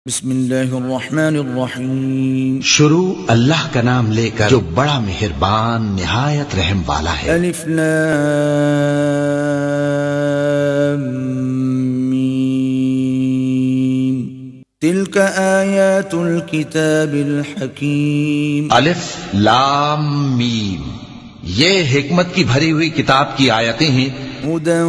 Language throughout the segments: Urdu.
بسم اللہ الرحمن الرحیم۔ شروع اللہ کا نام لے کر جو بڑا مہربان نہایت رحم والا ہے۔ الف لام میم تلک آیات الکتاب الحکیم۔ الف لام میم، یہ حکمت کی بھری ہوئی کتاب کی آیتیں ہیں۔ ہدی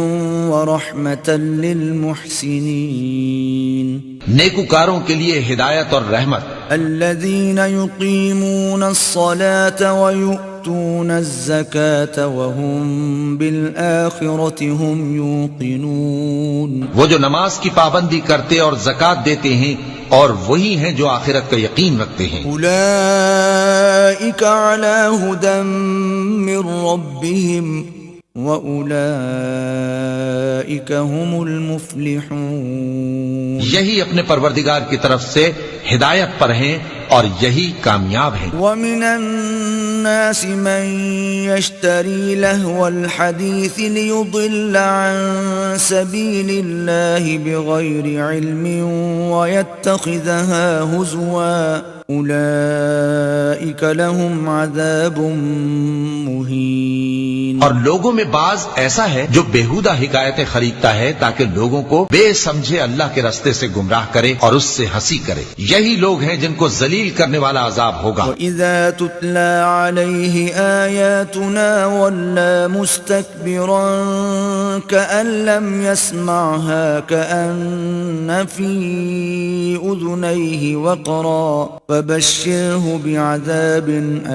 ورحمۃ للمحسنین، نیکوکاروں کے لیے ہدایت اور رحمت۔ الذین یقیمون الصلاة ویؤتون الزکاة وهم بالآخرة هم یوقنون، وہ جو نماز کی پابندی کرتے اور زکوٰۃ دیتے ہیں اور وہی ہیں جو آخرت کا یقین رکھتے ہیں۔ اولئک علی ھدی من ربہم وَأُولَئِكَ هُمُ الْمُفْلِحُونَ، یہی اپنے پروردگار کی طرف سے ہدایت پر ہیں اور یہی کامیاب ہیں۔ وَمِنَ النَّاسِ مَن يَشْتَرِي لَهْوَ الْحَدِيثِ لِيُضِلَّ عَن سَبِيلِ اللَّهِ بِغَيْرِ عِلْمٍ وَيَتَّخِذَهَا هُزُوًا أُولَئِكَ لَهُمْ عَذَابٌ مُهِينٌ، اور لوگوں میں بعض ایسا ہے جو بیہودہ حکایتیں خریدتا ہے تاکہ لوگوں کو بے سمجھے اللہ کے راستے سے گمراہ کرے اور اس سے ہنسی کرے، یہی لوگ ہیں جن کو ذلیل کرنے والا عذاب ہوگا۔ وَإِذَا تُتْلَى عَلَيْهِ آيَاتُنَا وَلَّى مُسْتَكْبِرًا كَأَن لَّمْ يَسْمَعْهَا كَأَنَّ فِي أُذُنَيْهِ وَقْرًا فَبَشِّرْهُ بِعَذَابٍ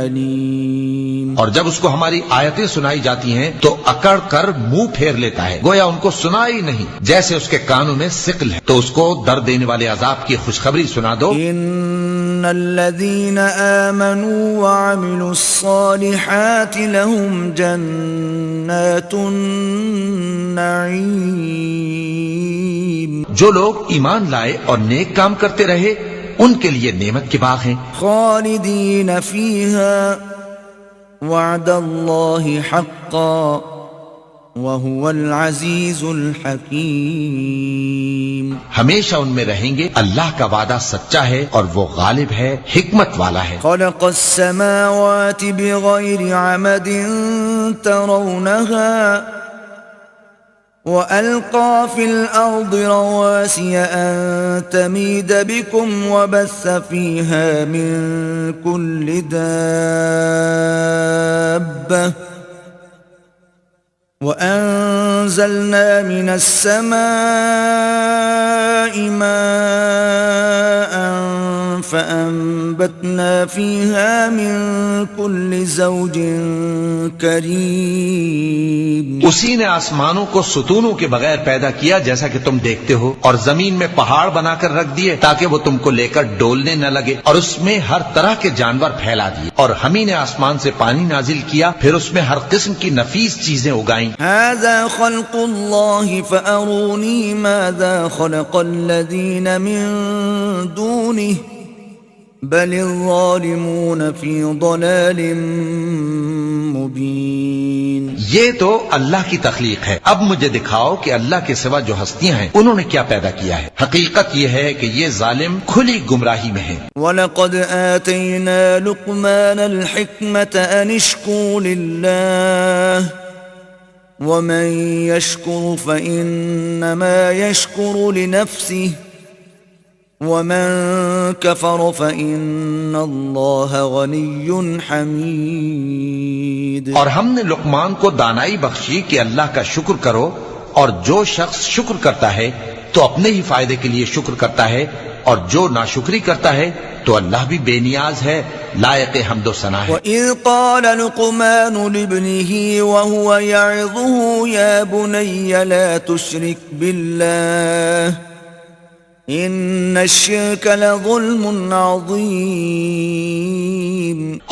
أَلِيمٍ، اور جب اس کو ہماری آیتیں سنائی جاتی ہیں تو اکڑ کر منہ پھیر لیتا ہے، گویا ان کو سنا ہی نہیں، جیسے اس کے کانوں میں ثقل ہے، تو اس کو درد دینے والے عذاب کی خوشخبری سنا دو۔ ان الذين آمنوا وعملوا الصالحات لهم جنات النعيم، جو لوگ ایمان لائے اور نیک کام کرتے رہے ان کے لیے نعمت کے باغ ہیں، خالدين فيها وعد الله حقا وهو العزيز الحكيم، ہمیشہ ان میں رہیں گے، اللہ کا وعدہ سچا ہے اور وہ غالب ہے، حکمت والا ہے۔ خلق السماوات بغير عمد ترونها وألقى في الأرض رواسي أن تميد بكم وبث فيها من كل دابة وأنزلنا من السماء ماء فأنبتنا فيها من كل زوج كريم، اسی نے آسمانوں کو ستونوں کے بغیر پیدا کیا جیسا کہ تم دیکھتے ہو، اور زمین میں پہاڑ بنا کر رکھ دیے تاکہ وہ تم کو لے کر ڈولنے نہ لگے، اور اس میں ہر طرح کے جانور پھیلا دیے، اور ہم ہی نے آسمان سے پانی نازل کیا، پھر اس میں ہر قسم کی نفیس چیزیں اگائیں۔ هذا خلق الله فأروني ماذا خلق الذين من دونه بل الظالمون في ضلال مبين، یہ تو اللہ کی تخلیق ہے، اب مجھے دکھاؤ کہ اللہ کے سوا جو ہستیاں ہیں انہوں نے کیا پیدا کیا ہے، حقیقت یہ ہے کہ یہ ظالم کھلی گمراہی میں ہیں۔ وَلَقَدْ آتَيْنَا لُقْمَانَ الْحِكْمَةَ أَنِ اشْكُرْ لِلَّهِ وَمَن يَشْكُرْ فَإِنَّمَا يَشْكُرُ لِنَفْسِهِ وَمَن كَفَرَ فَإِنَّ اللَّهَ غَنِيٌّ حَمِيدٌ، اور ہم نے لقمان کو دانائی بخشی کہ اللہ کا شکر کرو، اور جو شخص شکر کرتا ہے تو اپنے ہی فائدے کے لیے شکر کرتا ہے، اور جو ناشکری کرتا ہے تو اللہ بھی بے نیاز ہے، لائق حمد و ثنا ہے۔ وَإِذْ قَالَ لُقْمَانُ لِابْنِهِ وَهُوَ يَعِظُهُ يَا بُنَيَّ لَا تُشْرِكْ بِاللَّهِ إِنَّ الشِّرْكَ لَظُلْمٌ عَظِيمٌ،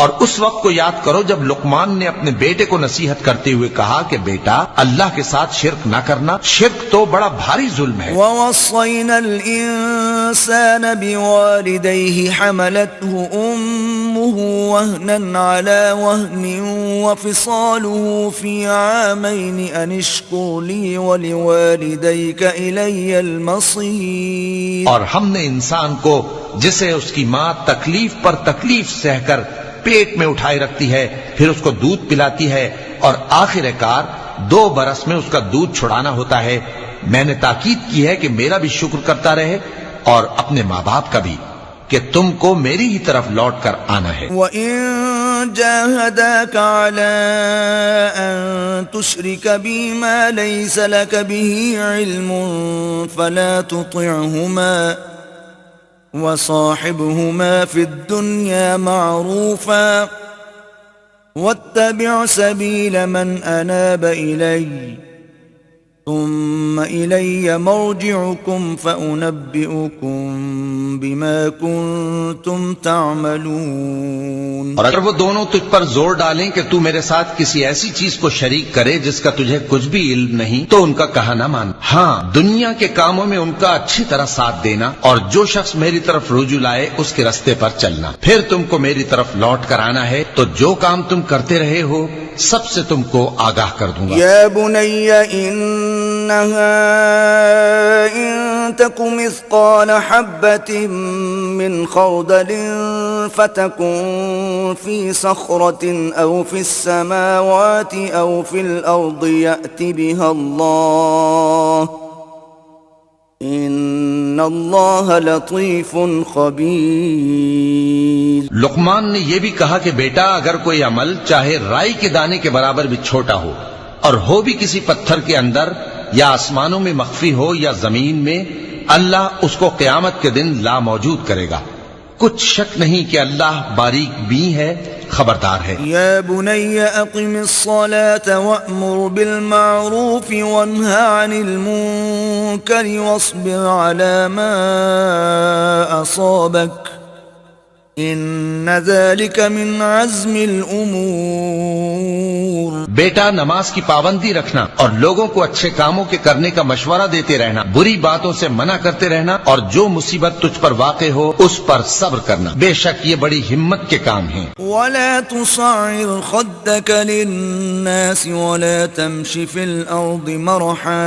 اور اس وقت کو یاد کرو جب لقمان نے اپنے بیٹے کو نصیحت کرتے ہوئے کہا کہ بیٹا اللہ کے ساتھ شرک نہ کرنا، شرک تو بڑا بھاری ظلم ہے۔ وَوَصَّيْنَا الْإِنسَانَ بِوَالِدَيْهِ حَمَلَتْهُ أُمُّهُ وَهْنًا عَلَى وَهْنٍ وَفِصَالُهُ فِي عَامَيْنِ أَنِ اشْكُرْ لِي وَلِوَالِدَيْكَ إِلَيَّ الْمَصِيرُ، اور ہم نے انسان کو جسے اس کی ماں تکلیف پر تکلیف سہ کر پیٹ میں اٹھائے رکھتی ہے، پھر اس کو دودھ پلاتی ہے، اور آخر کار 2 برس میں اس کا دودھ چھڑانا ہوتا ہے، میں نے تاکید کی ہے کہ میرا بھی شکر کرتا رہے اور اپنے ماں باپ کا بھی، کہ تم کو میری ہی طرف لوٹ کر آنا ہے۔ وَإِن جَاهَدَاكَ عَلَىٰ أَن تُشْرِكَ بِي مَا لَيْسَ لَكَ بِهِ عِلْمٌ فَلَا تُطِعْهُمَا وَصَاحِبْهُمَا فِي الدُّنْيَا مَعْرُوفًا وَاتَّبِعْ سَبِيلَ مَنْ أَنَابَ إِلَيَّ ثم إلي مرجعكم فأنبئكم بما كنتم تعملون۔ اور اگر وہ دونوں تجھ پر زور ڈالیں کہ تو میرے ساتھ کسی ایسی چیز کو شریک کرے جس کا تجھے کچھ بھی علم نہیں، تو ان کا کہا نہ مان، ہاں دنیا کے کاموں میں ان کا اچھی طرح ساتھ دینا، اور جو شخص میری طرف رجوع لائے اس کے رستے پر چلنا، پھر تم کو میری طرف لوٹ کر آنا ہے، تو جو کام تم کرتے رہے ہو سب سے تم کو آگاہ کر دوں گا۔ یا بنی انہا ان تک مثقال حبۃ من خردل فتکن فی صخرۃ او فی السماوات او فی الارض یأت بها اللہ ان اللہ لطیف خبیر۔ لقمان نے یہ بھی کہا کہ بیٹا اگر کوئی عمل چاہے رائی کے دانے کے برابر بھی چھوٹا ہو، اور ہو بھی کسی پتھر کے اندر یا آسمانوں میں مخفی ہو یا زمین میں، اللہ اس کو قیامت کے دن لا موجود کرے گا۔ کچھ شک نہیں کہ اللہ باریک بین ہے، خبردار ہے۔ یا بنی اقم الصلاة وأمر بالمعروف وانہى عن المنکر واصبر على ما اصابک ان ذلك من عزم الامور۔ بیٹا نماز کی پابندی رکھنا اور لوگوں کو اچھے کاموں کے کرنے کا مشورہ دیتے رہنا، بری باتوں سے منع کرتے رہنا، اور جو مصیبت تجھ پر واقع ہو اس پر صبر کرنا، بے شک یہ بڑی ہمت کے کام ہیں۔ ولا تصعر خدك للناس ولا تمش في الارض مرحا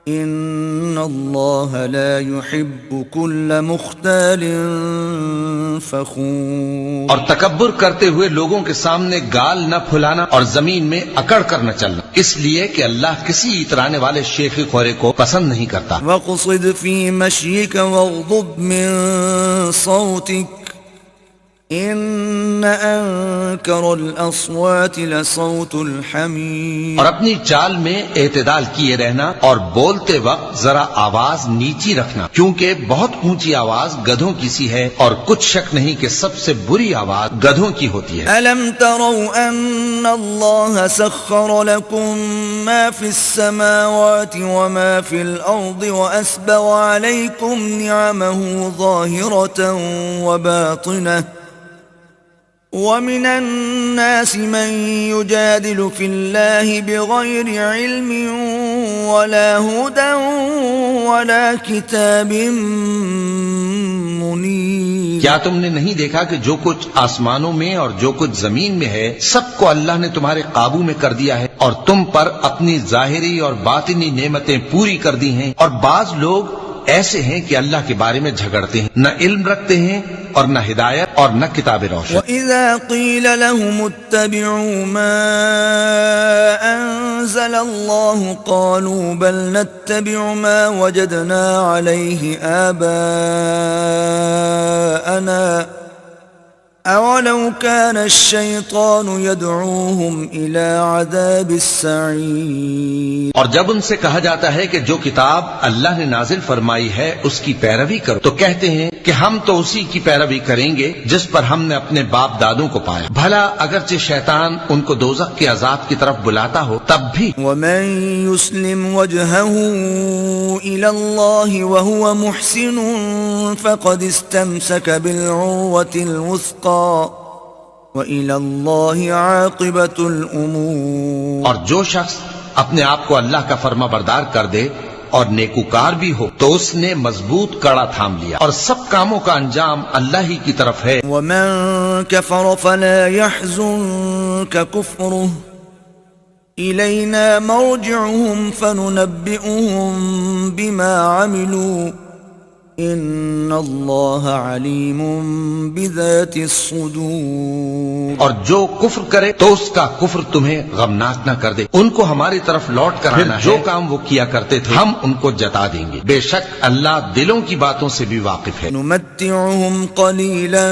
ان اللہ لا يحب كل مختال فخور۔ اور تکبر کرتے ہوئے لوگوں کے سامنے گال نہ پھلانا اور زمین میں اکڑ کر نہ چلنا، اس لیے کہ اللہ کسی اترانے والے شیخ خورے کو پسند نہیں کرتا۔ وَاقْصِدْ فِي مَشْيِكَ وَاغْضُضْ مِن صَوْتِكَ ان انکر الاصوات لصوت الحمیر۔ اور اپنی چال میں اعتدال کیے رہنا اور بولتے وقت ذرا آواز نیچی رکھنا، کیونکہ بہت اونچی آواز گدھوں کی سی ہے، اور کچھ شک نہیں کہ سب سے بری آواز گدھوں کی ہوتی ہے۔ الم تروا ان اللہ سخر لكم ما في السماوات وما في الارض واسبغ عليكم نعمه ظاهرة وباطنة ومن الناس من يجادل في الله بغير علم ولا هدى ولا كتاب منير۔ کیا تم نے نہیں دیکھا کہ جو کچھ آسمانوں میں اور جو کچھ زمین میں ہے سب کو اللہ نے تمہارے قابو میں کر دیا ہے، اور تم پر اپنی ظاہری اور باطنی نعمتیں پوری کر دی ہیں، اور بعض لوگ ایسے ہیں کہ اللہ کے بارے میں جھگڑتے ہیں، نہ علم رکھتے ہیں اور نہ ہدایت اور نہ کتاب روشن۔ وَإِذَا قِيلَ لَهُمُ اتَّبِعُوا مَا أَنزَلَ اللَّهُ قَالُوا بَلْ نَتَّبِعُ مَا وَجَدْنَا عَلَيْهِ آبَاءَنَا أَوَلَوْ كَانَ الشَّيْطَانُ يَدْعُوهُمْ إِلَى عَذَابِ السَّعِيرِ۔ اور جب ان سے کہا جاتا ہے کہ جو کتاب اللہ نے نازل فرمائی ہے اس کی پیروی کرو، تو کہتے ہیں کہ ہم تو اسی کی پیروی کریں گے جس پر ہم نے اپنے باپ دادوں کو پایا، بھلا اگرچہ شیطان ان کو دوزخ کے عذاب کی طرف بلاتا ہو تب بھی۔ وَمَن يُسْلِمْ وَجْهَهُ إِلَى اللَّهِ وَهُوَ مُحْسِنٌ فَقَدِ اسْتَمْسَكَ بِالْعُرْوَةِ الْوُثْقَىٰ وَإِلَى اللَّهِ عَاقِبَةُ الْأُمُورِ۔ اور جو شخص اپنے آپ کو اللہ کا فرما بردار کر دے اور نیکوکار بھی ہو تو اس نے مضبوط کڑا تھام لیا، اور سب کاموں کا انجام اللہ ہی کی طرف ہے۔ وَمَن كَفَرَ فَلَا يَحْزُنكَ كُفْرُهُ إِلَيْنَا مَرْجِعُهُمْ فَنُنَبِّئُهُم بِمَا عَمِلُوا ان اللہ علیم بذات الصدور. اور جو کفر کرے تو اس کا کفر تمہیں غمناک نہ کر دے. ان کو ہماری طرف لوٹ کر آنا ہے. جو کام وہ کیا کرتے تھے ہم ان کو جتا دیں گے. بے شک اللہ دلوں کی باتوں سے بھی واقف ہے. نمتعهم قلیلا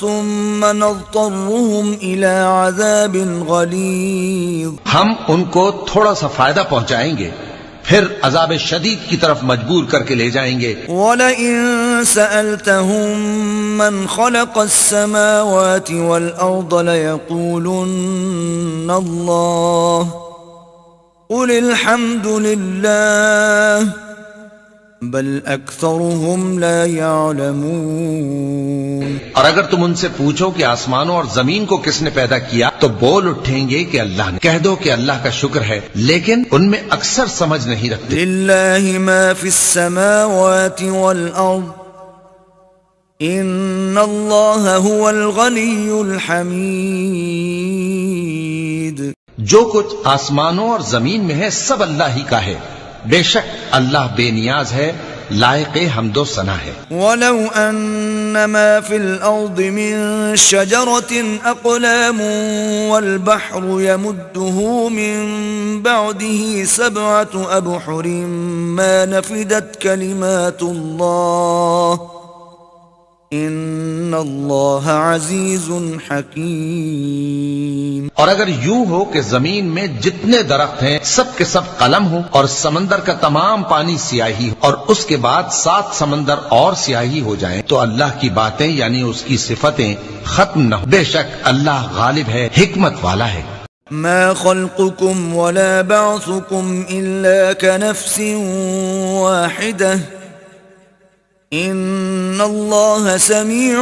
ثم نضطرهم الى عذاب غلیظ. ہم ان کو تھوڑا سا فائدہ پہنچائیں گے پھر عذاب شدید کی طرف مجبور کر کے لے جائیں گے. وَلَئِن سَأَلْتَهُم مَّنْ خَلَقَ السَّمَاوَاتِ وَالْأَرْضَ لَيَقُولُنَّ اللَّهُ قُلِ الْحَمْدُ لِلَّهِ بَلْ أَكْثَرُهُمْ لَا يَعْلَمُونَ. اور اگر تم ان سے پوچھو کہ آسمانوں اور زمین کو کس نے پیدا کیا تو بول اٹھیں گے کہ اللہ نے. کہہ دو کہ اللہ کا شکر ہے لیکن ان میں اکثر سمجھ نہیں رکھتے. لِلَّهِ مَا فِي السَّمَاوَاتِ وَالْأَرْضِ إِنَّ اللَّهَ هُوَ الْغَنِيُّ الْحَمِيدُ. جو کچھ آسمانوں اور زمین میں ہے سب اللہ ہی کا ہے. بے شک اللہ بے نیاز ہے لائق حمد و ثنا ہے. وَلَوْ أَنَّ مَا فِي الْأَرْضِ مِن شَجَرَةٍ أَقْلَامٌ وَالْبَحْرُ يَمُدُّهُ مِن بَعْدِهِ سَبْعَةُ أَبْحُرٍ مَا نَفِدَتْ كَلِمَاتُ اللَّهِ إِنَّ اللَّهَ عَزِيزٌ حَكِيمٌ. اور اگر یوں ہو کہ زمین میں جتنے درخت ہیں سب کے سب قلم ہو اور سمندر کا تمام پانی سیاہی ہو اور اس کے بعد 7 سمندر اور سیاہی ہو جائیں تو اللہ کی باتیں یعنی اس کی صفتیں ختم نہ ہو. بے شک اللہ غالب ہے حکمت والا ہے. ما خلقكم ولا بعثكم إلا كنفس واحدة ان اللہ سمیع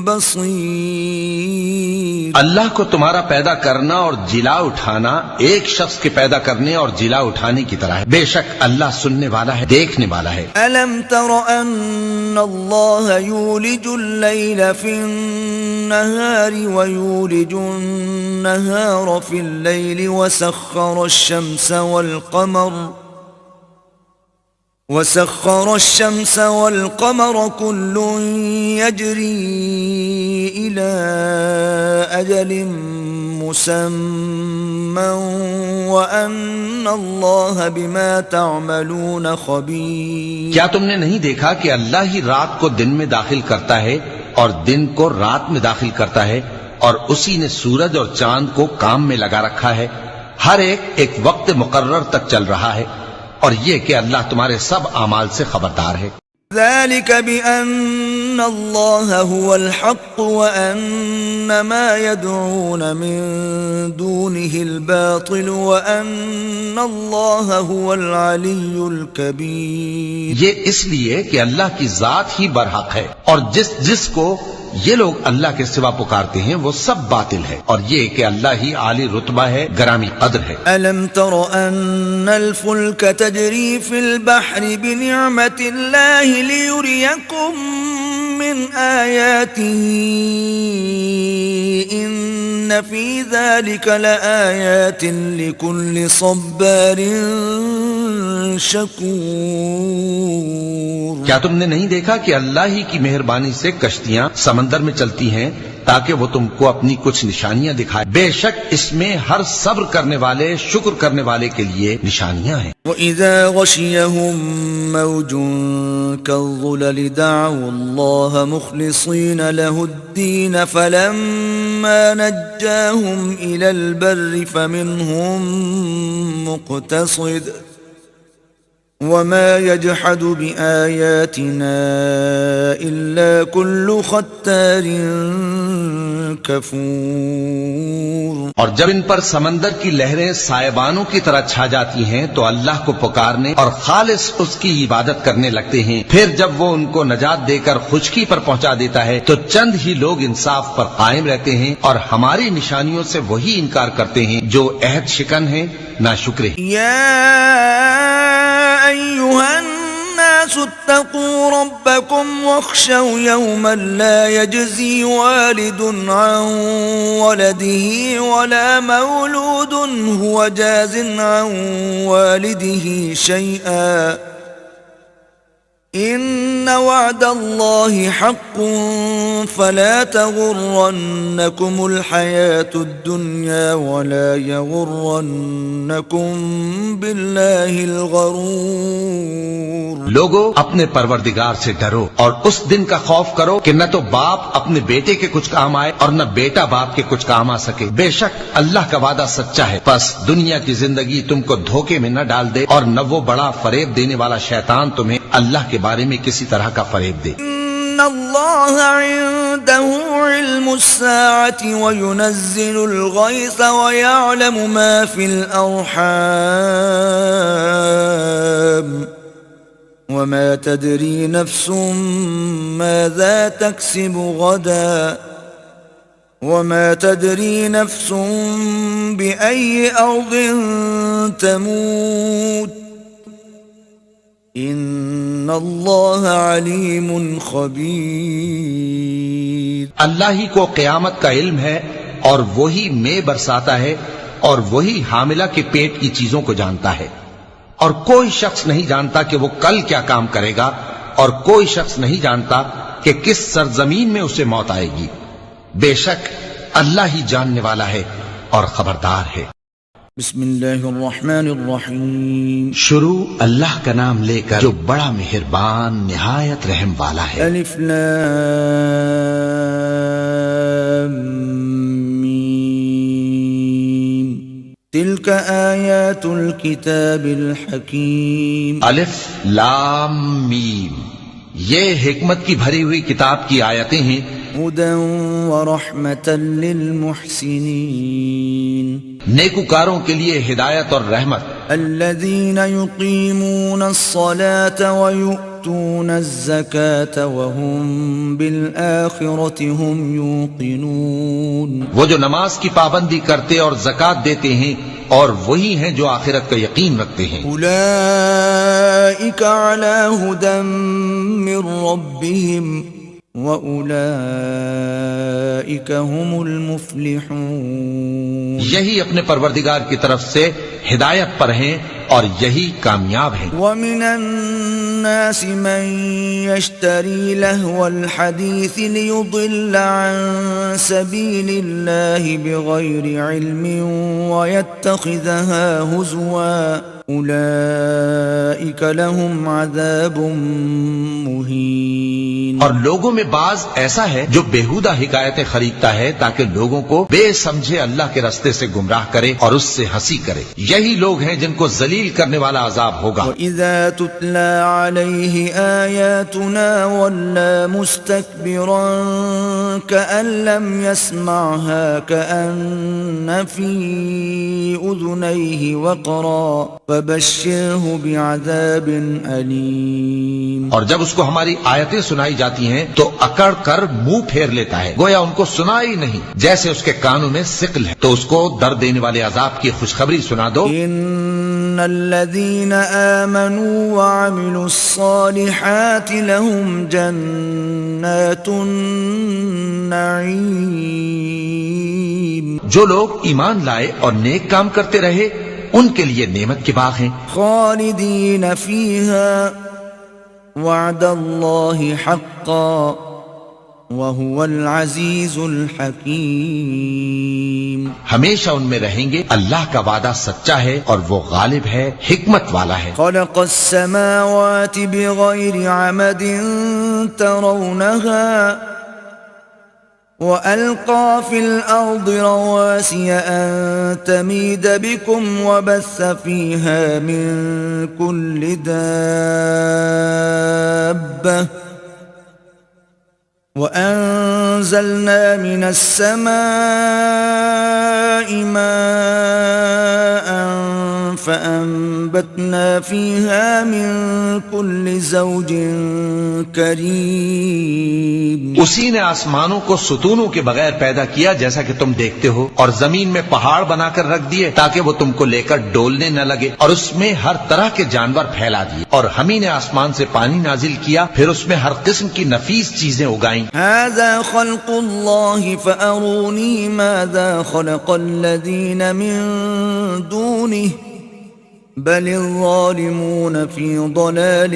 بصیر. اللہ کو تمہارا پیدا کرنا اور جلا اٹھانا ایک شخص کے پیدا کرنے اور جلا اٹھانے کی طرح ہے. بے شک اللہ سننے والا ہے دیکھنے والا ہے. الم تر ان اللہ یولج اللیل فی النہار ویولج النہار فی اللیل وسخر الشمس والقمر كل يجري إلى أجل مسمى وأن الله بما تعملون خبير. کیا تم نے نہیں دیکھا کہ اللہ ہی رات کو دن میں داخل کرتا ہے اور دن کو رات میں داخل کرتا ہے اور اسی نے سورج اور چاند کو کام میں لگا رکھا ہے. ہر ایک وقت مقرر تک چل رہا ہے اور یہ کہ اللہ تمہارے سب اعمال سے خبردار ہے. ذلك بأن الله هو الحق وأن ما يدعون من دونه الباطل وأن الله هو العلي الكبير. یہ اس لیے کہ اللہ کی ذات ہی برحق ہے اور جس کو یہ لوگ اللہ کے سوا پکارتے ہیں وہ سب باطل ہے اور یہ کہ اللہ ہی عالی رتبہ ہے گرامی قدر ہے. ألم تر أن الفلك تجري في البحر بنعمة الله ليريكم من آياته إن في ذلك لآيات لكل صبار شکور. کیا تم نے نہیں دیکھا کہ اللہ ہی کی مہربانی سے کشتیاں سمندر میں چلتی ہیں تاکہ وہ تم کو اپنی کچھ نشانیاں دکھائے. بے شک اس میں ہر صبر کرنے والے شکر کرنے والے کے لیے نشانیاں ہیں. وَإِذَا غَشِيَهُم مَّوْجٌ كَالظُّلَلِ دَعَوُا اللَّهَ مُخْلِصِينَ لَهُ الدِّينَ فَلَمَّا نَجَّاهُمْ إِلَى الْبَرِّ فَمِنْهُم مُّقْتَصِدٌ وَمَا يَجْحَدُ بِآيَاتِنَا إِلَّا كُلُّ خَتَّارٍ کفور. اور جب ان پر سمندر کی لہریں سائبانوں کی طرح چھا جاتی ہیں تو اللہ کو پکارنے اور خالص اس کی عبادت کرنے لگتے ہیں. پھر جب وہ ان کو نجات دے کر خشکی پر پہنچا دیتا ہے تو چند ہی لوگ انصاف پر قائم رہتے ہیں اور ہماری نشانیوں سے وہی انکار کرتے ہیں جو عہد شکن ہیں ناشکرے. أيها الناس اتقوا ربكم واخشوا يوما لا يجزي والد عن ولده ولا مولود هو جاز عن والده شيئا إن وعد الله حق فلا تغرنكم الحياة الدنيا ولا يغرنكم بالله الغرور. لوگو اپنے پروردگار سے ڈرو اور اس دن کا خوف کرو کہ نہ تو باپ اپنے بیٹے کے کچھ کام آئے اور نہ بیٹا باپ کے کچھ کام آ سکے. بے شک اللہ کا وعدہ سچا ہے. پس دنیا کی زندگی تم کو دھوکے میں نہ ڈال دے اور نہ وہ بڑا فریب دینے والا شیطان تمہیں اللہ کے بارے میں کسی طرح کا فریب دے. إن الله عنده علم الساعة وينزل الغيث ويعلم ما في الأرحام وما تدري نفس ماذا تكسب غدا وما تدري نفس بأي أرض تموت ان اللہ علیم خبیر. اللہ ہی کو قیامت کا علم ہے اور وہی میں برساتا ہے اور وہی حاملہ کے پیٹ کی چیزوں کو جانتا ہے. اور کوئی شخص نہیں جانتا کہ وہ کل کیا کام کرے گا اور کوئی شخص نہیں جانتا کہ کس سرزمین میں اسے موت آئے گی. بے شک اللہ ہی جاننے والا ہے اور خبردار ہے. بسم اللہ الرحمن الرحیم. شروع اللہ کا نام لے کر جو بڑا مہربان نہایت رحم والا ہے. الف لام میم تلک آیات الکتاب الحکیم. الف لام میم یہ حکمت کی بھری ہوئی کتاب کی آیتیں ہیں. ہدی ورحمۃ للمحسنین نیکوکاروں کے لیے ہدایت اور رحمت. الذین یقیمون الصلاة ویؤتون الزکاة وهم بالآخرة هم یوقنون. وہ جو نماز کی پابندی کرتے اور زکوٰۃ دیتے ہیں اور وہی ہیں جو آخرت کا یقین رکھتے ہیں. اولئک علی ھدی من ربہم وَأُولَئِكَ هُمُ الْمُفْلِحُونَ. یہی اپنے پروردگار کی طرف سے ہدایت پر ہیں اور یہی کامیاب ہیں. وَمِنَ النَّاسِ مَن يَشْتَرِي لَهْوَ الْحَدِيثِ لِيُضِلَّ عَن سَبِيلِ اللَّهِ بِغَيْرِ عِلْمٍ وَيَتَّخِذَهَا هُزُوًا اولئک لہم عذاب مہین. اور لوگوں میں بعض ایسا ہے جو بیہودہ حکایتیں خریدتا ہے تاکہ لوگوں کو بے سمجھے اللہ کے راستے سے گمراہ کرے اور اس سے ہنسی کرے. یہی لوگ ہیں جن کو ذلیل کرنے والا عذاب ہوگا. وَإِذَا تُتْلَى عَلَيْهِ آيَاتُنَا وَلَّى مُسْتَكْبِرًا كَأَن لَّمْ يَسْمَعْهَا كَأَنَّ فِي أُذُنَيْهِ وَقْرًا فَبَشِّرْهُ بِعَذَابٍ أَلِيمٍ. اور جب اس کو ہماری آیتیں سنائی جاتی ہیں تو اکڑ کر منہ پھیر لیتا ہے گویا ان کو سنا ہی نہیں. جیسے اس کے کانوں میں ثقل ہے تو اس کو درد دینے والے عذاب کی خوشخبری سنا دو. ان الذين آمنوا وعملوا الصالحات لهم جنات النعيم. جو لوگ ایمان لائے اور نیک کام کرتے رہے ان کے لیے نعمت کے باغ ہیں. خالدین فیہا وعد اللہ حقا وهو العزیز الحکیم. ہمیشہ ان میں رہیں گے. اللہ کا وعدہ سچا ہے اور وہ غالب ہے حکمت والا ہے. خلق السماوات بغیر عمد ترونها وَأَلْقَى فِي الْأَرْضِ رَوَاسِيَ أَن تَمِيدَ بِكُمْ وَبَثَّ فِيهَا مِن كُلِّ دَابَّةٍ وَأَنزَلْنَا مِنَ السَّمَاءِ مَاءً فَأَنبَتْنَا فِيهَا مِن كُلِّ زَوْجٍ كَرِيمٍ. اسی نے آسمانوں کو ستونوں کے بغیر پیدا کیا جیسا کہ تم دیکھتے ہو اور زمین میں پہاڑ بنا کر رکھ دیے تاکہ وہ تم کو لے کر ڈولنے نہ لگے اور اس میں ہر طرح کے جانور پھیلا دیے. اور ہم ہی نے آسمان سے پانی نازل کیا پھر اس میں ہر قسم کی نفیس چیزیں اگائیں. هذا خلق اللہ فأرونی ماذا خلق الذین من دونه بل الظالمون فی ضلال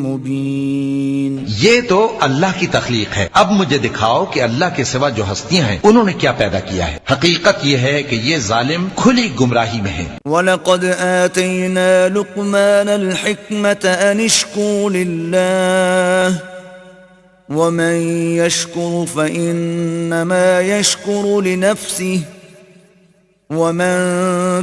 مبین۔ یہ تو اللہ کی تخلیق ہے، اب مجھے دکھاؤ کہ اللہ کے سوا جو ہستیاں ہیں انہوں نے کیا پیدا کیا ہے۔ حقیقت یہ ہے کہ یہ ظالم کھلی گمراہی میں ہیں۔ وَلَقَدْ آتَيْنَا لُقْمَانَ الْحِكْمَةَ أَنِ اشْكُرْ لِلَّهِ وَمَنْ يَشْكُرْ فَإِنَّمَا يَشْكُرُ لِنَفْسِهِ وَمَنْ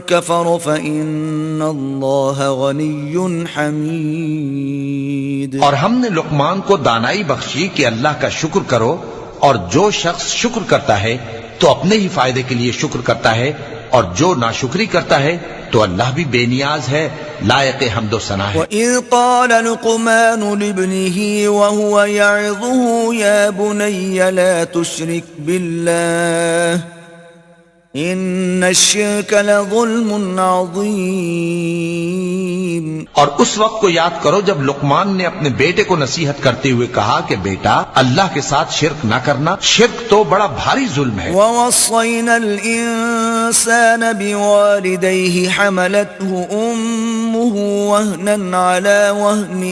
كَفَرَ فَإِنَّ اللَّهَ غَنِيٌّ حَمِيدٌ۔ اور ہم نے لقمان کو دانائی بخشی کہ اللہ کا شکر کرو، اور جو شخص شکر کرتا ہے تو اپنے ہی فائدے کے لیے شکر کرتا ہے، اور جو ناشکری کرتا ہے تو اللہ بھی بے نیاز ہے، لائق حمد و ثنا ہے۔ وَإِذْ قَالَ لُقْمَانُ لِابْنِهِ وَهُوَ يَعِظُهُ يَا بُنَيَّ لَا تُشْرِكْ بِاللَّهِ إِنَّ الشِّرْكَ لَظُلْمٌ عَظِيمٌ۔ اور اس وقت کو یاد کرو جب لقمان نے اپنے بیٹے کو نصیحت کرتے ہوئے کہا کہ بیٹا اللہ کے ساتھ شرک نہ کرنا، شرک تو بڑا بھاری ظلم ہے۔ وَوَصَّيْنَا الْإِنسَانَ بِوَالِدَيْهِ حَمَلَتْهُ أُمُّهُ وَهْنًا عَلَى وَهْنٍ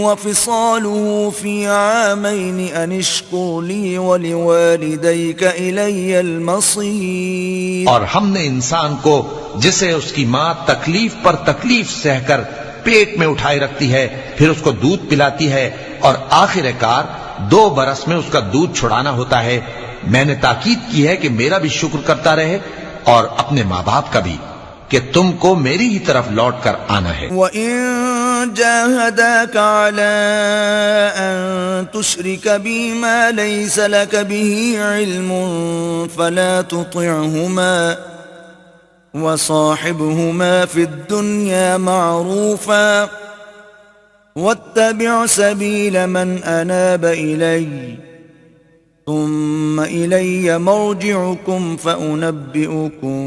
وَفِصَالُهُ فِي عَامَيْنِ أَنِ اشْكُرْ لِي وَلِوَالِدَيْكَ إِلَيَّ الْمَصِيرُ۔ اور ہم نے انسان کو جسے اس کی ماں تکلیف پر تکلیف سہ کر پیٹ میں اٹھائے رکھتی ہے، پھر اس کو دودھ پلاتی ہے، اور آخر کار 2 برس میں اس کا دودھ چھڑانا ہوتا ہے، میں نے تاکید کی ہے کہ میرا بھی شکر کرتا رہے اور اپنے ماں باپ کا بھی، کہ تم کو میری ہی طرف لوٹ کر آنا ہے۔ وَإِن جَاهَدَاكَ عَلَىٰ أَن تُشْرِكَ بِي مَا لَيْسَ لَكَ بِهِ عِلْمٌ فَلَا تُطِعْهُمَا وَصَاحِبْهُمَا فِي الدُّنْيَا مَعْرُوفًا وَاتَّبِعْ سَبِيلَ مَنْ أَنَابَ إِلَيَّ ثُمَّ إِلَيَّ مَرْجِعُكُمْ فَأُنَبِّئُكُمْ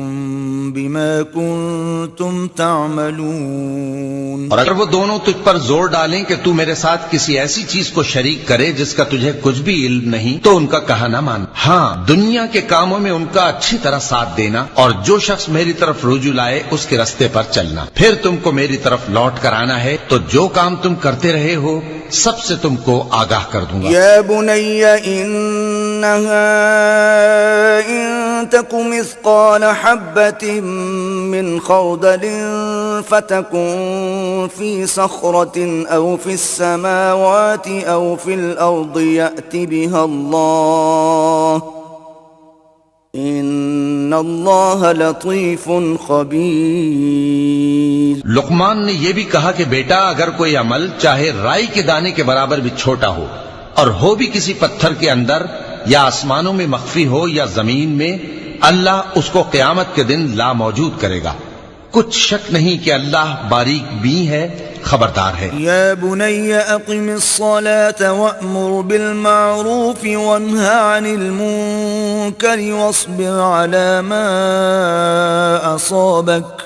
بِمَا كُنْتُمْ تَعْمَلُونَ۔ اور اگر وہ دونوں تجھ پر زور ڈالیں کہ تو میرے ساتھ کسی ایسی چیز کو شریک کرے جس کا تجھے کچھ بھی علم نہیں، تو ان کا کہا نہ مان، ہاں دنیا کے کاموں میں ان کا اچھی طرح ساتھ دینا، اور جو شخص میری طرف رجوع لائے اس کے رستے پر چلنا، پھر تم کو میری طرف لوٹ کر آنا ہے، تو جو کام تم کرتے رہے ہو سب سے تم کو آگاہ کر دوں گا۔ یا بنی انہا ان تک مثقال حبۃ من خردل فتکن فی صخرۃ او فی السماوات او فی الارض یأت بها اللہ ان اللہ لطیف خبیر۔ لقمان نے یہ بھی کہا کہ بیٹا اگر کوئی عمل چاہے رائی کے دانے کے برابر بھی چھوٹا ہو، اور ہو بھی کسی پتھر کے اندر یا آسمانوں میں مخفی ہو یا زمین میں، اللہ اس کو قیامت کے دن لا موجود کرے گا۔ کچھ شک نہیں کہ اللہ باریک بین ہے، خبردار ہے۔ یا بنی اقم الصلاة وأمر بالمعروف وانہ عن المنکر واصبر على ما اصابک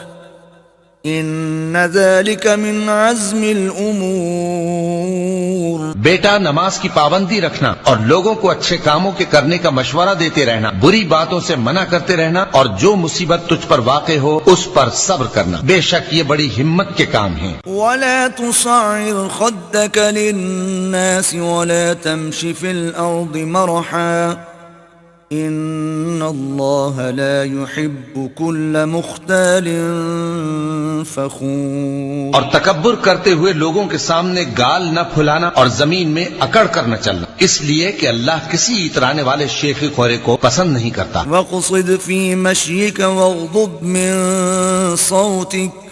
ان ذلك من عزم الامور۔ بیٹا نماز کی پابندی رکھنا اور لوگوں کو اچھے کاموں کے کرنے کا مشورہ دیتے رہنا، بری باتوں سے منع کرتے رہنا، اور جو مصیبت تجھ پر واقع ہو اس پر صبر کرنا، بے شک یہ بڑی ہمت کے کام ہیں۔ ولا تصعر خدك للناس ولا تمش في الارض مرحا ان اللہ لا يحب كل مختال فخور۔ اور تکبر کرتے ہوئے لوگوں کے سامنے گال نہ پھلانا اور زمین میں اکڑ کر نہ چلنا، اس لیے کہ اللہ کسی اترانے والے شیخی خورے کو پسند نہیں کرتا۔ وَاقْصِدْ فِي مَشْيِكَ وَاغْضُضْ مِنْ صَوْتِكَ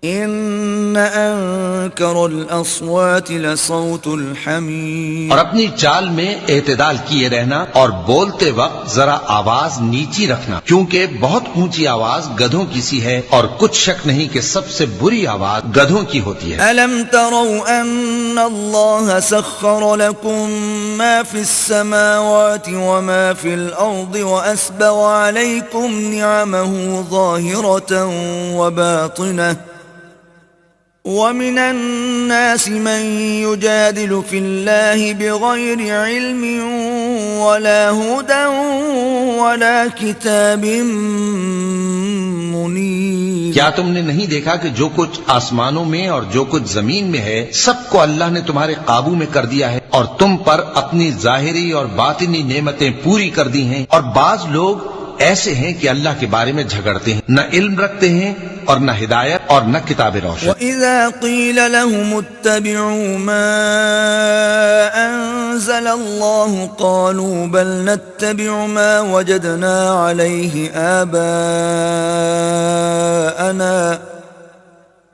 إِنَّ أَنكَرَ الْأَصْوَاتِ لَصَوْتُ الْحَمِيرِ۔ اور اپنی چال میں اعتدال کیے رہنا اور بولتے وقت ذرا آواز نیچی رکھنا، کیونکہ بہت اونچی آواز گدھوں کی سی ہے، اور کچھ شک نہیں کہ سب سے بری آواز گدھوں کی ہوتی ہے۔ أَلَمْ تَرَوْا أَنَّ اللَّهَ سَخَّرَ لَكُم مَّا فِي السَّمَاوَاتِ وَمَا فِي الْأَرْضِ وَأَسْبَغَ عَلَيْكُمْ نِعَمَهُ ظَاهِرَةً وَبَاطِنَةً ومن الناس من يجادل في الله بغير علم ولا هدى ولا كتاب منير. کیا تم نے نہیں دیکھا کہ جو کچھ آسمانوں میں اور جو کچھ زمین میں ہے سب کو اللہ نے تمہارے قابو میں کر دیا ہے اور تم پر اپنی ظاہری اور باطنی نعمتیں پوری کر دی ہیں، اور بعض لوگ ایسے ہیں کہ اللہ کے بارے میں جھگڑتے ہیں، نہ علم رکھتے ہیں اور نہ ہدایت اور نہ کتاب روشن. وَإِذَا قِيلَ لَهُمُ اتَّبِعُوا مَا أَنزَلَ اللَّهُ قَالُوا بَلْ نَتَّبِعُ مَا وَجَدْنَا عَلَيْهِ آبَاءَنَا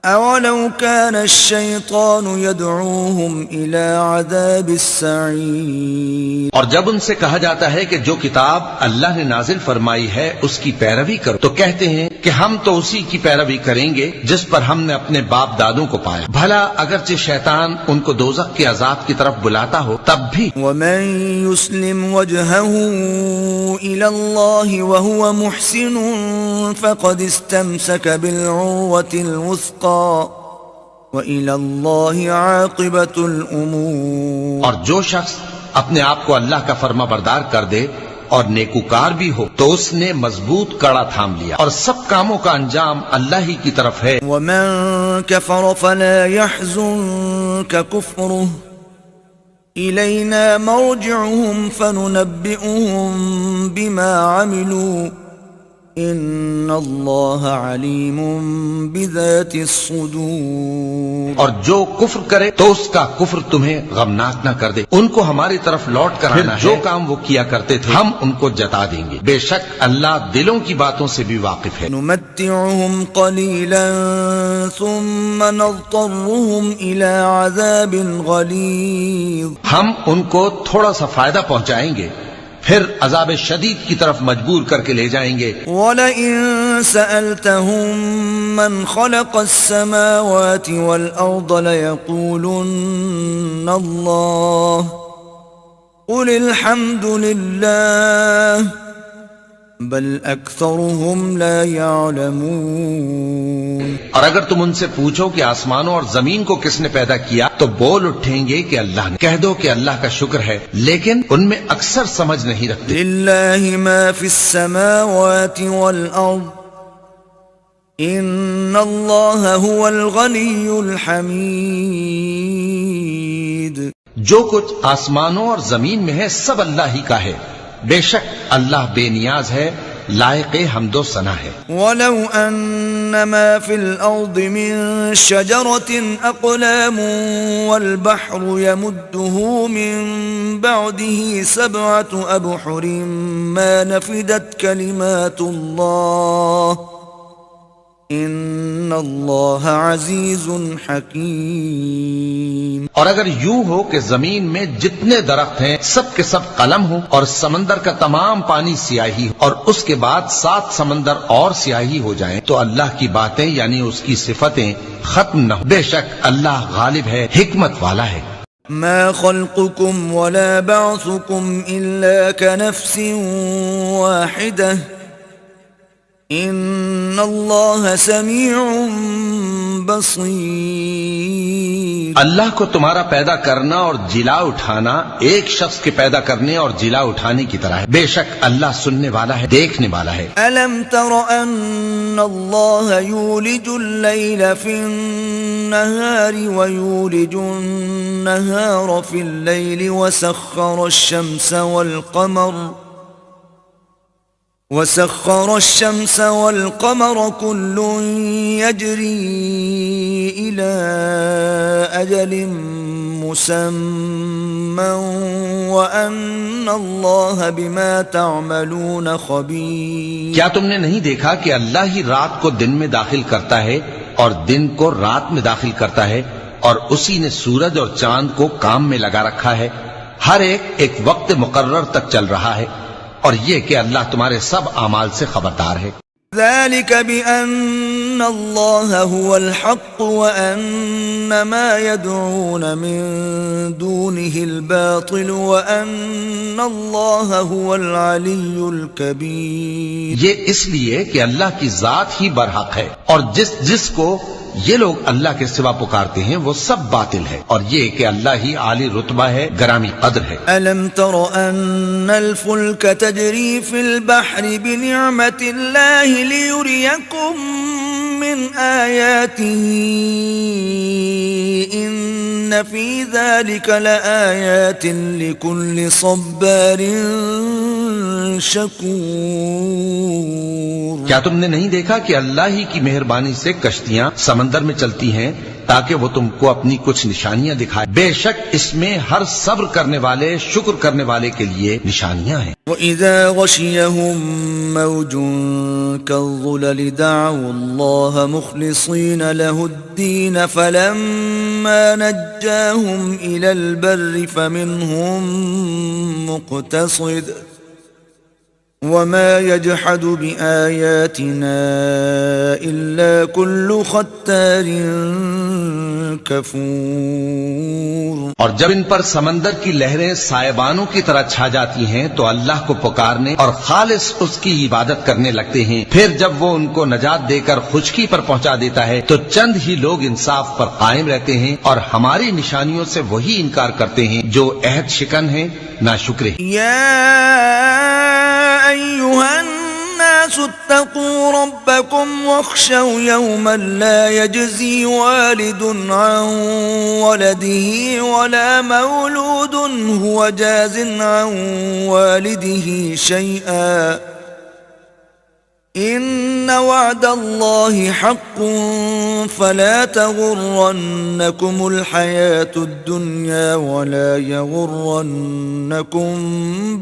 أَوَلَوْ كَانَ الشَّيْطَانُ يَدْعُوهُمْ إِلَى عَذَابِ السَّعِيرِ. اور جب ان سے کہا جاتا ہے کہ جو کتاب اللہ نے نازل فرمائی ہے اس کی پیروی کرو تو کہتے ہیں کہ ہم تو اسی کی پیروی کریں گے جس پر ہم نے اپنے باپ دادوں کو پایا. بھلا اگرچہ شیطان ان کو دوزخ کے عذاب کی طرف بلاتا ہو تب بھی. وَمَن يُسْلِمْ وَجْهَهُ إِلَى اللَّهِ وَهُوَ مُحْسِنٌ فَقَدِ اسْتَمْسَكَ بِالْعُرْوَةِ الْوُثْقَى وَإِلَى اللَّهِ عَاقِبَةُ الْأُمُورِ. اور جو شخص اپنے آپ کو اللہ کا فرما بردار کر دے اور نیکوکار بھی ہو تو اس نے مضبوط کڑا تھام لیا اور سب کاموں کا انجام اللہ ہی کی طرف ہے. وَمَن كَفَرَ فَلَا يَحْزُنكَ كُفْرُهُ إِلَيْنَا مَرْجِعُهُمْ فَنُنَبِّئُهُم بِمَا عَمِلُوا إِنَّ اللَّهَ عَلِيمٌ بِذَاتِ الصُّدُورِ. اور جو کفر کرے تو اس کا کفر تمہیں غمناک نہ کر دے. ان کو ہماری طرف لوٹ کر آنا ہے، جو کام وہ کیا کرتے تھے ہم ان کو جتا دیں گے. بے شک اللہ دلوں کی باتوں سے بھی واقف ہے. نُمَتِّعُهُمْ قَلِيلًا ثُمَّ نَضْطَرُّهُمْ إِلَى عَذَابٍ غَلِيظٍ. ہم ان کو تھوڑا سا فائدہ پہنچائیں گے پھر عذاب شدید کی طرف مجبور کر کے لے جائیں گے. وَلَئِن سَأَلْتَهُم مَّنْ خَلَقَ السَّمَاوَاتِ وَالْأَرْضَ لَيَقُولُنَّ اللَّهُ قُلِ الْحَمْدُ لِلَّهِ بَلْ أَكْثَرُهُمْ لَا يَعْلَمُونَ. اور اگر تم ان سے پوچھو کہ آسمانوں اور زمین کو کس نے پیدا کیا تو بول اٹھیں گے کہ اللہ نے. کہہ دو کہ اللہ کا شکر ہے لیکن ان میں اکثر سمجھ نہیں رکھتے. لِلَّهِ مَا فِي السَّمَاوَاتِ وَالْأَرْضِ إِنَّ اللَّهَ هُوَ الْغَنِيُّ الْحَمِيدُ. جو کچھ آسمانوں اور زمین میں ہے سب اللہ ہی کا ہے. بے شک اللہ بے نیاز ہے، لائق حمد و ثنا ہے. وَلَوْ أَنَّ مَا فِي الْأَرْضِ مِن شَجَرَةٍ أَقْلَامٌ وَالْبَحْرُ يَمُدُّهُ مِن بَعْدِهِ سَبْعَةُ أَبْحُرٍ مَا نَفِدَتْ كَلِمَاتُ اللَّهِ إِنَّ اللَّهَ عَزِيزٌ حَكِيمٌ. اور اگر یوں ہو کہ زمین میں جتنے درخت ہیں سب کے سب قلم ہو اور سمندر کا تمام پانی سیاہی ہو اور اس کے بعد 7 سمندر اور سیاہی ہو جائیں تو اللہ کی باتیں یعنی اس کی صفتیں ختم نہ ہو. بے شک اللہ غالب ہے، حکمت والا ہے. ما خلقكم ولا بعثكم إلا كنفس واحدة ان اللہ سمیع بصیر. اللہ کو تمہارا پیدا کرنا اور جلا اٹھانا ایک شخص کے پیدا کرنے اور جلا اٹھانے کی طرح ہے. بے شک اللہ سننے والا ہے، دیکھنے والا ہے. الم تر ان اللہ یولج اللیل فی النہار ویولج النہار فی اللیل وسخر الشمس والقمر كل يجري إلى أجل مسمى وأن الله بما تعملون خبير. کیا تم نے نہیں دیکھا کہ اللہ ہی رات کو دن میں داخل کرتا ہے اور دن کو رات میں داخل کرتا ہے اور اسی نے سورج اور چاند کو کام میں لگا رکھا ہے، ہر ایک وقت مقرر تک چل رہا ہے، اور یہ کہ اللہ تمہارے سب اعمال سے خبردار ہے. ذلك بأن الله هو الحق وأن ما يدعون من دونه الباطل وأن الله هو العلي الكبير. یہ اس لیے کہ اللہ کی ذات ہی برحق ہے اور جس کو یہ لوگ اللہ کے سوا پکارتے ہیں وہ سب باطل ہے، اور یہ کہ اللہ ہی عالی رتبہ ہے، گرامی قدر ہے۔ ألم تر أن الفلك تجري في البحر بنعمة الله ليريكم من آياته إن في ذلك لآيات لكل صبار شکور۔ کیا تم نے نہیں دیکھا کہ اللہ ہی کی مہربانی سے کشتیاں سمندر میں چلتی ہیں تاکہ وہ تم کو اپنی کچھ نشانیاں دکھائے؟ بے شک اس میں ہر صبر کرنے والے، شکر کرنے والے کے لیے نشانیاں ہیں۔ وَإِذَا غَشِيَهُم مَّوْجٌ كَالظُّلَلِ دَعَوُا اللَّهَ مُخْلِصِينَ لَهُ الدِّينَ فَلَمَّا نَجَّاهُمْ إِلَى الْبَرِّ فَمِنْهُم مُّقْتَصِدٌ وَمَا يَجْحَدُ بِآيَاتِنَا إِلَّا كُلُّ خَتَّارٍ کفور۔ اور جب ان پر سمندر کی لہریں سائبانوں کی طرح چھا جاتی ہیں تو اللہ کو پکارنے اور خالص اس کی عبادت کرنے لگتے ہیں، پھر جب وہ ان کو نجات دے کر خشکی پر پہنچا دیتا ہے تو چند ہی لوگ انصاف پر قائم رہتے ہیں، اور ہماری نشانیوں سے وہی انکار کرتے ہیں جو عہد شکن ہیں، ناشکرے۔ یا ایھا الناس اتقوا ربکم واخشوا یوما لا یجزی والد عن ولده ولا مولود هو جاز عن والده شیئا ان وعد اللہ حق فلا تغرنکم الحیاة الدنیا ولا یغرنکم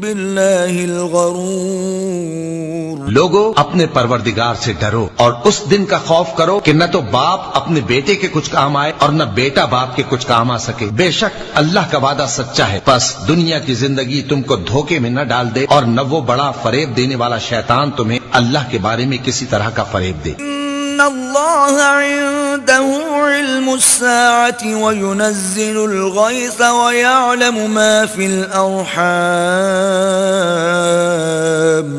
باللہ الغرور۔ لوگو اپنے پروردگار سے ڈرو اور اس دن کا خوف کرو کہ نہ تو باپ اپنے بیٹے کے کچھ کام آئے اور نہ بیٹا باپ کے کچھ کام آ سکے، بے شک اللہ کا وعدہ سچا ہے، پس دنیا کی زندگی تم کو دھوکے میں نہ ڈال دے اور نہ وہ بڑا فریب دینے والا شیطان تمہیں اللہ کے بارے میں کسی طرح کا فریب دے۔ ان اللہ عنده علم الساعة وينزل الغیث ويعلم ما في الارحام